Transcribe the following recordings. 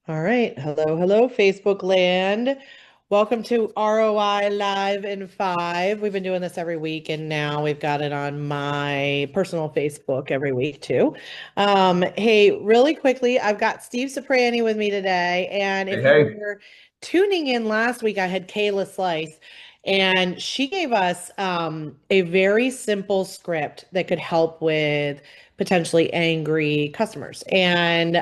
All right. Hello, Facebook land. Welcome to ROI Live in 5. We've been doing this every week, and now we've got it on my personal Facebook every week too. Hey, really quickly, I've got Steve Soprani with me today. And Hey, if you hey. were tuning in last week, I had Kayla Slice, and she gave us a very simple script that could help with potentially angry customers and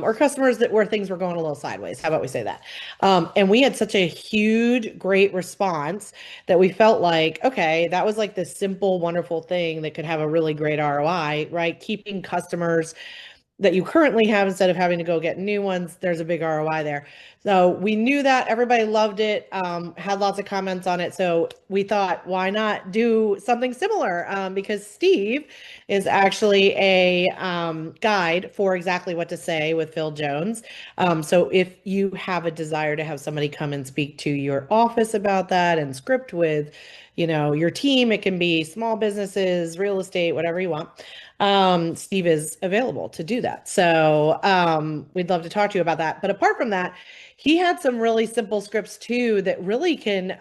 or customers that where things were going a little sideways. How about we say that? And we had such a huge, great response that we felt like, okay, that was like this simple, wonderful thing that could have a really great ROI, right? Keeping customers that you currently have instead of having to go get new ones, there's a big ROI there. So we knew that everybody loved it, had lots of comments on it. So we thought, why not do something similar? Because Steve is actually a guide for exactly what to say with Phil Jones. So if you have a desire to have somebody come and speak to your office about that and script with, your team, it can be small businesses, real estate, whatever you want. Steve is available to do that. So we'd love to talk to you about that. But apart from that, he had some really simple scripts too that really can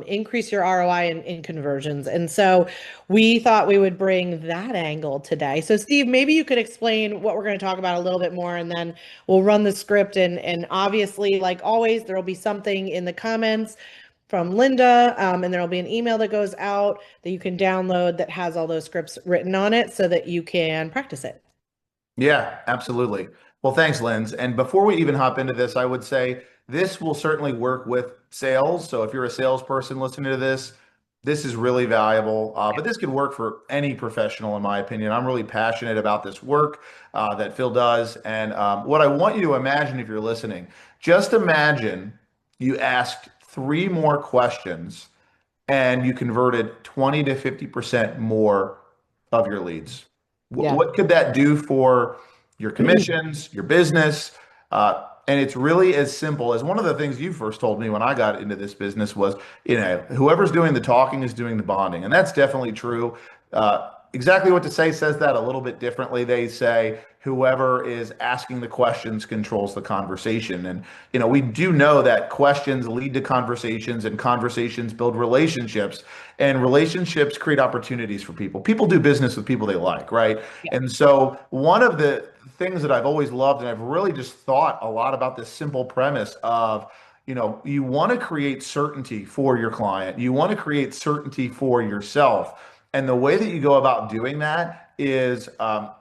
increase your ROI in conversions. And so we thought we would bring that angle today. So Steve, maybe you could explain what we're going to talk about a little bit more, and then we'll run the script. And obviously, like always, there will be something in the comments from Linda, and there'll be an email that goes out that you can download that has all those scripts written on it so that you can practice it. Yeah, absolutely. Well, thanks, Linz. And before we even hop into this, I would say this will certainly work with sales. So if you're a salesperson listening to this, this is really valuable. But this could work for any professional, in my opinion. I'm really passionate about this work that Phil does. And what I want you to imagine if you're listening, just imagine you asked three more questions and you converted 20 to 50% more of your leads. Yeah. What could that do for your commissions, your business? And it's really as simple as one of the things you first told me when I got into this business was, whoever's doing the talking is doing the bonding. And that's definitely true. Exactly what to say says that a little bit differently. They say whoever is asking the questions controls the conversation. And, we do know that questions lead to conversations and conversations build relationships and relationships create opportunities for people. People do business with people they like, right? Yeah. And so one of the things that I've always loved, and I've really just thought a lot about this simple premise of, you want to create certainty for your client. You want to create certainty for yourself. And the way that you go about doing that is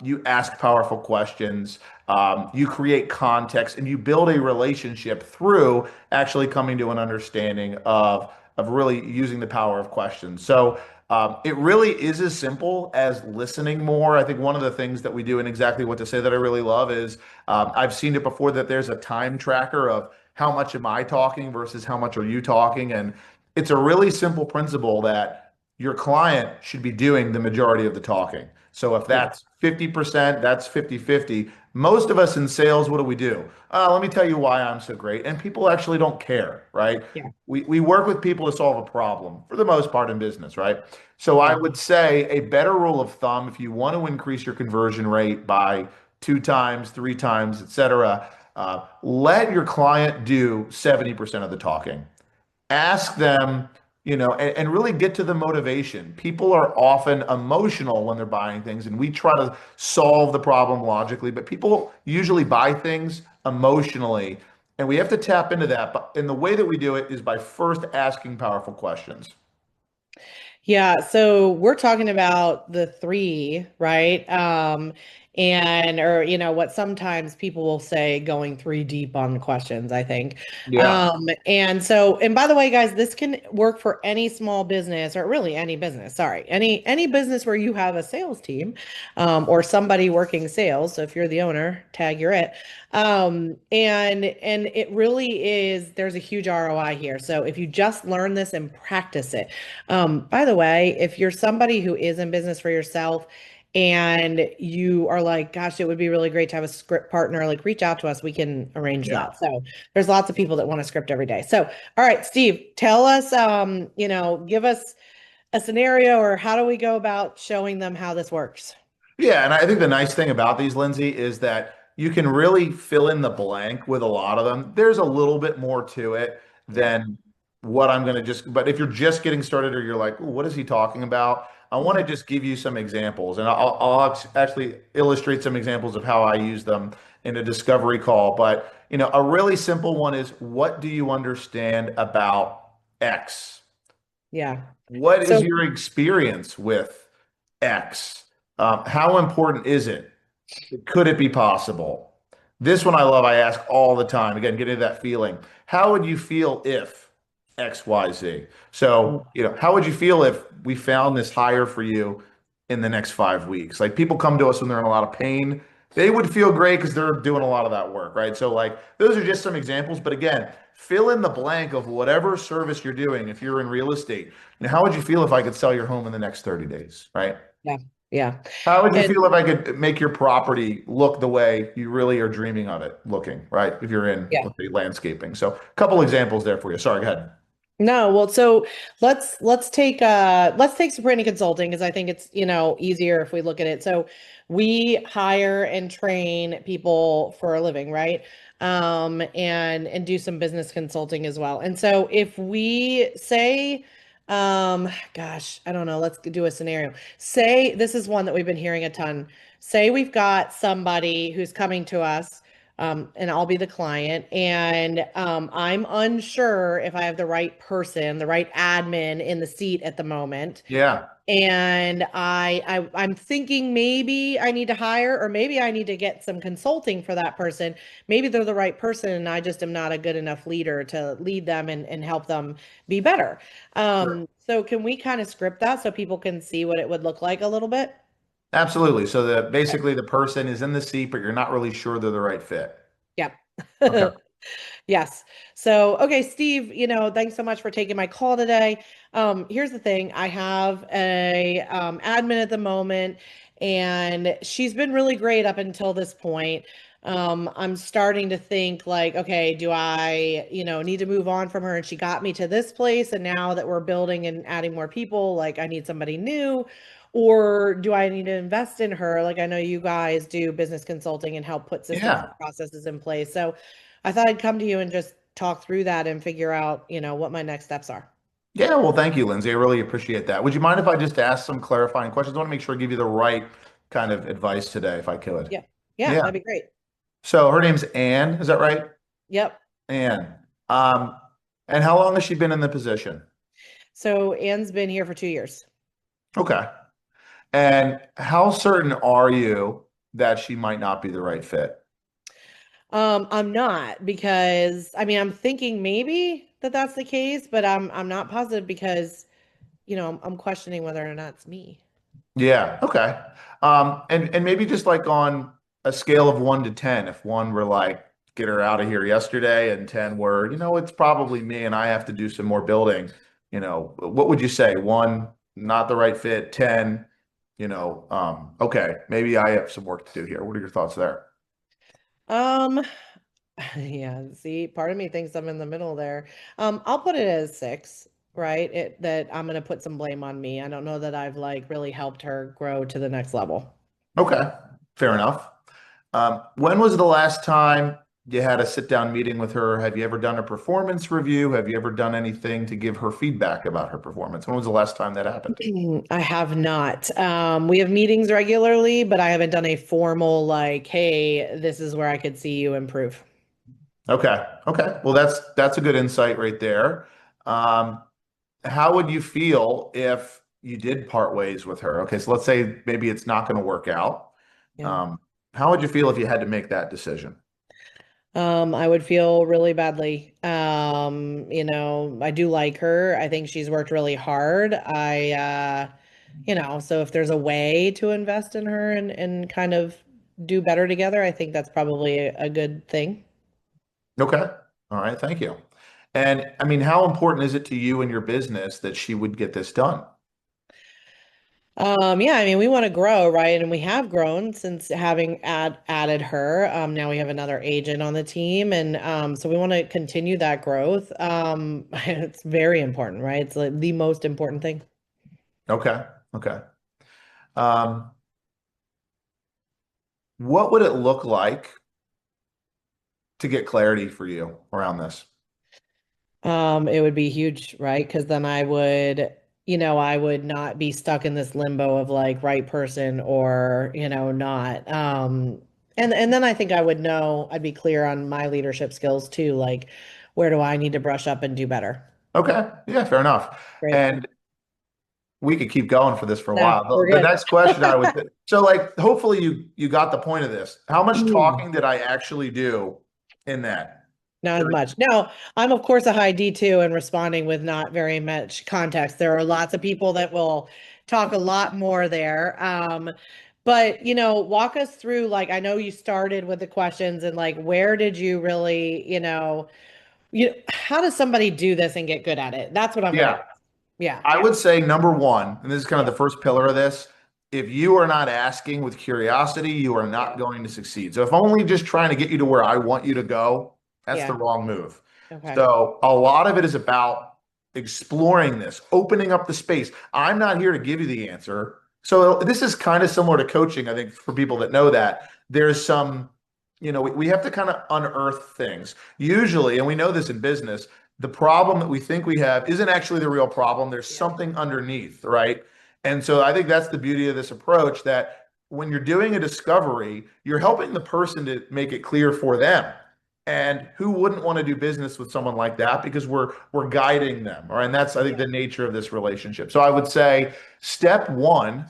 you ask powerful questions, you create context, and you build a relationship through actually coming to an understanding of really using the power of questions. So it really is as simple as listening more. I think one of the things that we do and exactly what to say that I really love is I've seen it before that there's a time tracker of how much am I talking versus how much are you talking. And it's a really simple principle that your client should be doing the majority of the talking. So if Yeah. that's 50%, that's 50-50. Most of us in sales, what do we do? Let me tell you why I'm so great. And people actually don't care, right? Yeah. We work with people to solve a problem for the most part in business, right? So I Yeah. would say a better rule of thumb, if you want to increase your conversion rate by two times, three times, et cetera, let your client do 70% of the talking. Ask them, and really get to the motivation. People are often emotional when they're buying things, and we try to solve the problem logically, but people usually buy things emotionally, and we have to tap into that. But and the way that we do it is by first asking powerful questions. Yeah, so we're talking about the three, right? And or what sometimes people will say going three deep on questions, I think. Yeah. And so, and by the way, guys, this can work for any small business or really any business. Sorry, any business where you have a sales team, or somebody working sales. So if you're the owner, tag you're it. And it really is, there's a huge ROI here. So if you just learn this and practice it. By the way, if you're somebody who is in business for yourself and you are like, gosh, it would be really great to have a script partner, like reach out to us. We can arrange Yeah. that. So there's lots of people that want a script every day. So, all right, Steve, tell us, give us a scenario or how do we go about showing them how this works? Yeah, and I think the nice thing about these, Lindsay, is that you can really fill in the blank with a lot of them. There's a little bit more to it Yeah. than what I'm going to just, but if you're just getting started or you're like, "Ooh, what is he talking about?" I want to Mhm. just give you some examples and I'll actually illustrate some examples of how I use them in a discovery call. But, a really simple one is, what do you understand about X? Yeah. What is So your experience with X? How important is it? Could it be possible? This one I love. I ask all the time. Again, getting that feeling. How would you feel if X, Y, Z? So, how would you feel if we found this hire for you in the next 5 weeks? Like people come to us when they're in a lot of pain. They would feel great because they're doing a lot of that work, right? So, like, those are just some examples. But again, fill in the blank of whatever service you're doing. If you're in real estate, how would you feel if I could sell your home in the next 30 days, right? yeah. Yeah. How would you And feel if I could make your property look the way you really are dreaming of it looking, right? If you're in, yeah. let's say, landscaping. So, a couple examples there for you. Sorry, go ahead. No, well, so let's take Soprano Consulting because I think it's, easier if we look at it. So we hire and train people for a living, right? And do some business consulting as well. And so if we say, gosh, I don't know, let's do a scenario. Say this is one that we've been hearing a ton. Say we've got somebody who's coming to us and I'll be the client. And I'm unsure if I have the right person, the right admin in the seat at the moment. Yeah. And I'm thinking maybe I need to hire, or maybe I need to get some consulting for that person. Maybe they're the right person, and I just am not a good enough leader to lead them and help them be better. Sure. So can we kind of script that so people can see what it would look like a little bit? Absolutely. So that basically the person is in the seat, but you're not really sure they're the right fit. Yeah. Okay. Yes. So, okay, Steve, thanks so much for taking my call today. Here's the thing. I have a admin at the moment, and she's been really great up until this point. I'm starting to think like, okay, do I, need to move on from her? And she got me to this place, and now that we're building and adding more people, like I need somebody new. Or do I need to invest in her? Like I know you guys do business consulting and help put systems and Yeah. processes in place. So I thought I'd come to you and just talk through that and figure out, what my next steps are. Yeah. Well, thank you, Lindsay. I really appreciate that. Would you mind if I just ask some clarifying questions? I want to make sure I give you the right kind of advice today, if I could. Yeah. Yeah, Yeah. that'd be great. So her name's Anne. Is that right? Yep. Anne. Um, and how long has she been in the position? So Anne's been here for 2 years. Okay. And how certain are you that she might not be the right fit? I'm not because I mean I'm thinking maybe that that's the case, but I'm not positive because I'm questioning whether or not it's me. Yeah, okay. And maybe just like on a scale of 1 to 10, if one were like, get her out of here yesterday, and 10 were, it's probably me and I have to do some more building, what would you say? One, not the right fit, 10, okay, maybe I have some work to do here. What are your thoughts there? Um, yeah, see, part of me thinks I'm in the middle there. I'll put it as 6, right? That I'm gonna put some blame on me. I don't know that I've like really helped her grow to the next level. Okay, fair enough. When was the last time you had a sit down meeting with her? Have you ever done a performance review? Have you ever done anything to give her feedback about her performance? When was the last time that happened? I have not. We have meetings regularly, but I haven't done a formal like, hey, this is where I could see you improve. Okay. Okay. Well, that's a good insight right there. Um, how would you feel if you did part ways with her? Okay, so let's say maybe it's not going to work out. Yeah. Um, how would you feel if you had to make that decision? I would feel really badly. I do like her. I think she's worked really hard. So if there's a way to invest in her and kind of do better together, I think that's probably a good thing. Okay. All right. Thank you. And I mean, how important is it to you and your business that she would get this done? Yeah, I mean, we want to grow, right? And we have grown since having added her. Now we have another agent on the team, and so we want to continue that growth. It's very important, right? It's like the most important thing. Okay. Okay. Um, what would it look like? to get clarity for you around this? It would be huge, right? Because then I would, I would not be stuck in this limbo of like right person or, not. And then I think I would know, I'd be clear on my leadership skills too. Like, where do I need to brush up and do better? Okay. Yeah, fair enough. Great. And we could keep going for this for a No, while. we're The good. next question I would so like hopefully you got the point of this. How much Mm. talking did I actually do in that? Not Did as much. Now, I'm of course a high D too and responding with not very much context. There are lots of people that will talk a lot more there. But walk us through like I know you started with the questions and like where did you really, how does somebody do this and get good at it? That's what I'm really yeah, yeah. I would say number one, and this is kind of Yeah. the first pillar of this, if you are not asking with curiosity, you are Yeah. not going to succeed. So if I'm only just trying to get you to where I want you to go, that's the Yeah. wrong move. Okay. So a lot of it is about exploring this, opening up the space. I'm not here to give you the answer. So this is kind of similar to coaching, I think, for people that know that. There's some, we have to kind of unearth things. Usually, and we know this in business, the problem that we think we have isn't actually the real problem. There's Yeah. something underneath, right? And so I think that's the beauty of this approach, that when you're doing a discovery, you're helping the person to make it clear for them. And who wouldn't want to do business with someone like that, because we're guiding them, all right? And that's, I think, Yeah. the nature of this relationship. So I would say step one,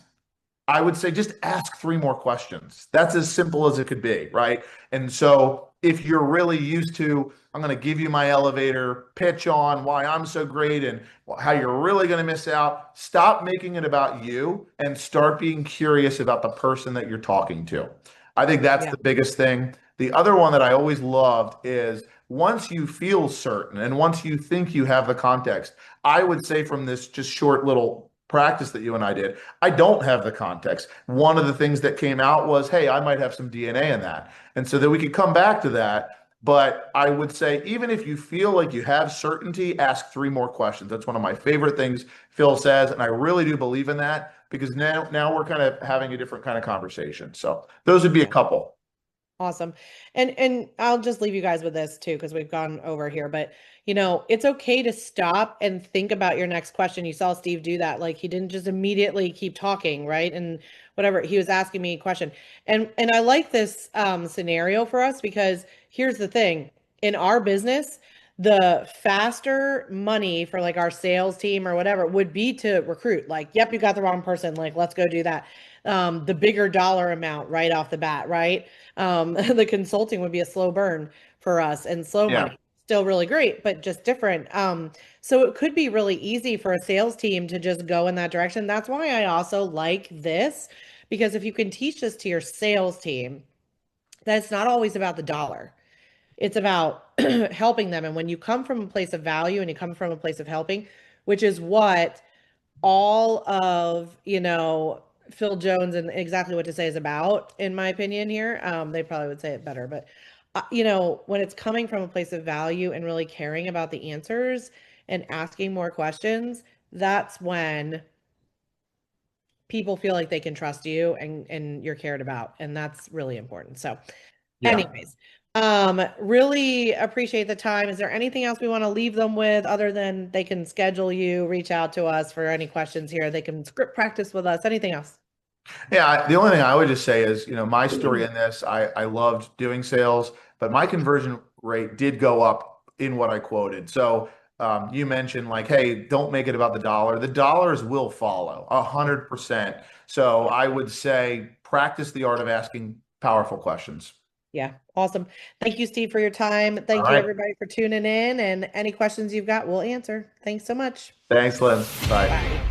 I would say just ask three more questions. That's as simple as it could be, right? And so if you're really used to, I'm going to give you my elevator pitch on why I'm so great and how you're really going to miss out, stop making it about you and start being curious about the person that you're talking to. I think that's Yeah. the biggest thing. The other one that I always loved is once you feel certain and once you think you have the context, I would say from this just short little practice that you and I did, I don't have the context. One of the things that came out was, hey, I might have some DNA in that. And so that we could come back to that. But I would say, even if you feel like you have certainty, ask three more questions. That's one of my favorite things Phil says. And I really do believe in that, because now we're kind of having a different kind of conversation. So those would be a Yeah. couple. Awesome. And I'll just leave you guys with this too, because we've gone over here, but it's okay to stop and think about your next question. You saw Steve do that. Like he didn't just immediately keep talking, right? And whatever, he was asking me a question. And I like this scenario for us because here's the thing. In our business, the faster money for like our sales team or whatever would be to recruit. Like, yep, you got the wrong person. Like, let's go do that. The bigger dollar amount right off the bat, right? The consulting would be a slow burn for us and slow Yeah. money. Still really great, but just different. So it could be really easy for a sales team to just go in that direction. That's why I also like this, because if you can teach this to your sales team, that it's not always about the dollar. It's about helping them. And when you come from a place of value and you come from a place of helping, which is what all of, Phil Jones and exactly what to say is about, in my opinion here. They probably would say it better, but when it's coming from a place of value and really caring about the answers and asking more questions, that's when people feel like they can trust you and you're cared about. And that's really important. So Yeah. anyways, really appreciate the time. Is there anything else we want to leave them with other than they can schedule you, reach out to us for any questions here? They can script practice with us. Anything else? Yeah, the only thing I would just say is, my story in this, I loved doing sales, but my conversion rate did go up in what I quoted. So you mentioned like, hey, don't make it about the dollar. The dollars will follow 100%. So I would say practice the art of asking powerful questions. Yeah, awesome. Thank you, Steve, for your time. All Thank you, right. everybody, for tuning in. And any questions you've got, we'll answer. Thanks so much. Thanks, Lynn. Bye. Bye.